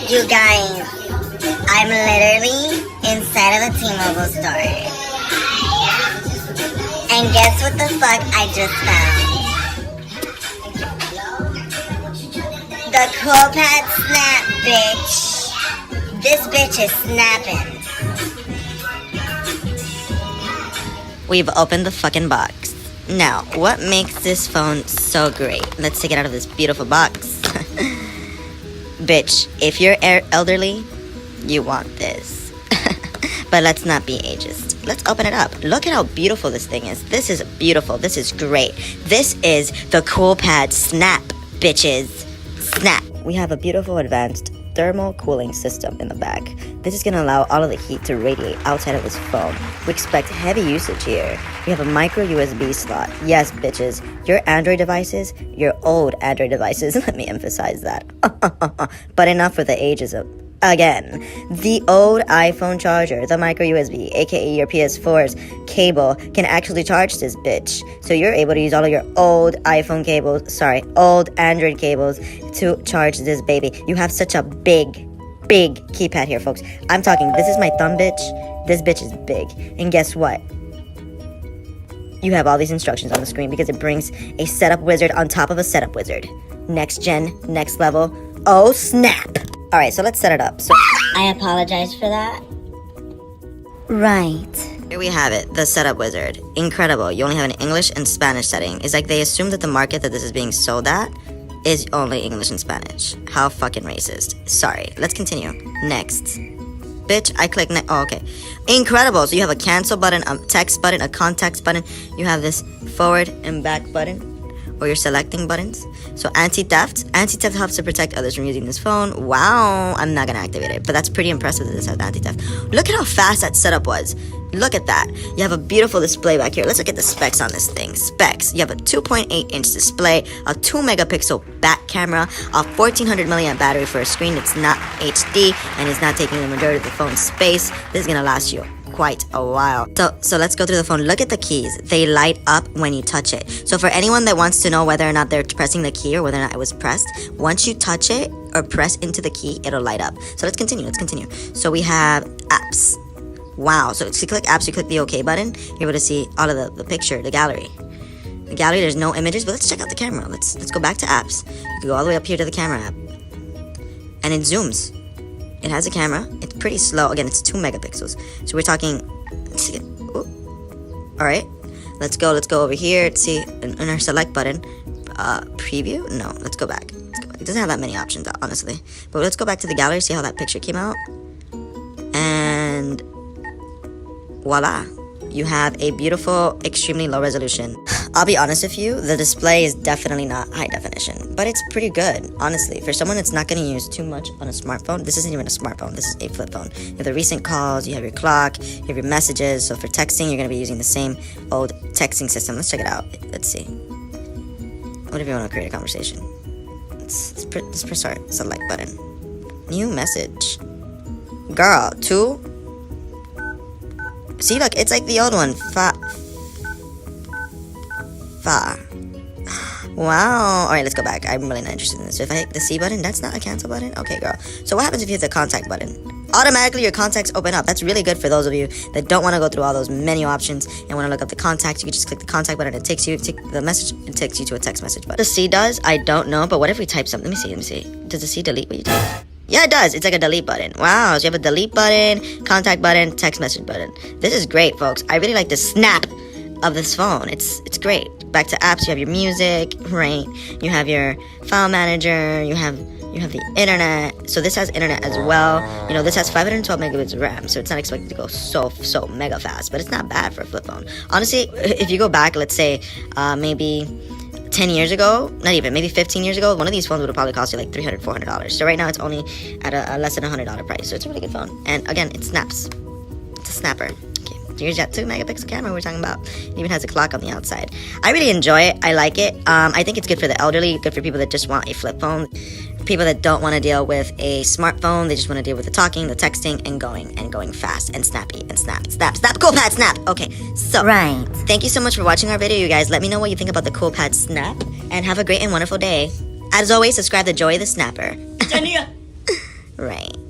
You guys, I'm literally inside of a T-Mobile store. And guess what the fuck I just found? The Coolpad Snap, bitch. This bitch is snapping. We've opened the fucking box. Now, what makes this phone so great? Let's take it out of this beautiful box. Bitch, if you're elderly, you want this. But let's not be ageist. Let's open it up. Look at how beautiful this thing is. This is beautiful. This is great. This is the Coolpad Snap, bitches. Snap. We have a beautiful advanced thermal cooling system in the back. This is going to allow all of the heat to radiate outside of this phone. We expect heavy usage here. We have a micro USB slot. Yes, bitches, your Android devices, your old Android devices, let me emphasize that. But enough with the ageism. Again, the old iPhone charger, the micro USB, aka your PS4's cable, can actually charge this bitch. So you're able to use all of your old iPhone cables, old Android cables to charge this baby. You have such a big keypad here, folks. I'm talking, this is my thumb, bitch. This bitch is big. And guess what? You have all these instructions on the screen because it brings a setup wizard on top of a setup wizard. Next gen, next level. Oh, snap. All right, so let's set it up. So I apologize for that. Right. Here we have it, the setup wizard. Incredible. You only have an English and Spanish setting. It's like they assume that the market that this is being sold at is only English and Spanish. How fucking racist. Sorry. Let's continue. Next. Bitch, I click next. Oh, okay. Incredible. So you have a cancel button, a text button, a contacts button. You have this forward and back button, or your selecting buttons. So anti-theft. Anti-theft helps to protect others from using this phone. Wow. I'm not going to activate it, but that's pretty impressive that this has anti-theft. Look at how fast that setup was. Look at that. You have a beautiful display back here. Let's look at the specs on this thing. Specs. You have a 2.8-inch display, a 2-megapixel back camera, a 1400 milliamp battery for a screen that's not HD and is not taking the majority of the phone's space. This is going to last you quite a while. So let's go through the phone. Look at the keys. They light up when you touch it. So for anyone that wants to know whether or not they're pressing the key or whether or not it was pressed, once you touch it or press into the key, it'll light up. So let's continue. So we have apps. Wow. So to click apps, you click the OK button. You're able to see all of the picture, the gallery. The gallery, there's no images, but let's check out the camera. Let's go back to apps. You can go all the way up here to the camera app. And it zooms. It has a camera. It's pretty slow. Again, it's 2 megapixels. So we're talking. Let's see. All right. Let's go over here. Let's see in our select button. Preview. No. Let's go back. It doesn't have that many options, honestly. But let's go back to the gallery. See how that picture came out. And voila. You have a beautiful, extremely low resolution. I'll be honest with you, the display is definitely not high definition, but it's pretty good, honestly. For someone that's not going to use too much on a smartphone, this isn't even a smartphone, this is a flip phone. You have the recent calls, you have your clock, you have your messages. So for texting, you're going to be using the same old texting system. Let's check it out. Let's see. What if you want to create a conversation? Let's press our select button. New message. Girl, 2. See, look, it's like the old one. Fa. Wow. All right, let's go back. I'm really not interested in this. So if I hit the C button, that's not a cancel button? Okay, girl. So what happens if you hit the contact button? Automatically, your contacts open up. That's really good for those of you that don't want to go through all those menu options and want to look up the contacts. You can just click the contact button. It takes you to the message. It takes you to a text message button. The C does? I don't know, but what if we type something? Let me see. Does the C delete what you type? Yeah, it does. It's like a delete button. Wow. So you have a delete button, contact button, text message button. This is great, folks. I really like the snap of this phone. It's great. Back to apps. You have your music, right? You have your file manager. You have the internet. So this has internet as well. You know, this has 512 megabits of RAM. So it's not expected to go so mega fast, but it's not bad for a flip phone. Honestly, if you go back, let's say maybe 10 years ago, not even, maybe 15 years ago, one of these phones would have probably cost you like $300, $400. So right now it's only at a less than $100 price. So it's a really good phone. And again, it snaps. It's a snapper. Okay, here's that 2 megapixel camera we're talking about. It even has a clock on the outside. I really enjoy it. I like it. I think it's good for the elderly, good for people that just want a flip phone. People that don't want to deal with a smartphone, they just want to deal with the talking, the texting, and going fast and snappy and snap, Coolpad Snap. Okay, so right. Thank you so much for watching our video, you guys. Let me know what you think about the Coolpad Snap, and have a great and wonderful day. As always, subscribe to Joy the Snapper. Right.